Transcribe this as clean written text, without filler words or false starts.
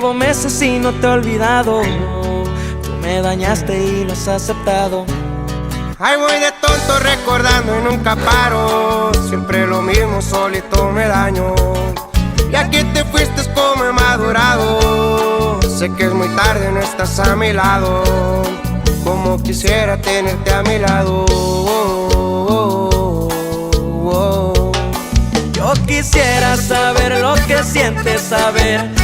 Llevo meses y no te he olvidado. Tú me dañaste y lo has aceptado. Ay, voy de tonto recordando y nunca paro. Siempre lo mismo, solito me daño. Ya que te fuiste como he madurado. Sé que es muy tarde, no estás a mi lado. Como quisiera tenerte a mi lado. Yo quisiera saber lo que sientes, saber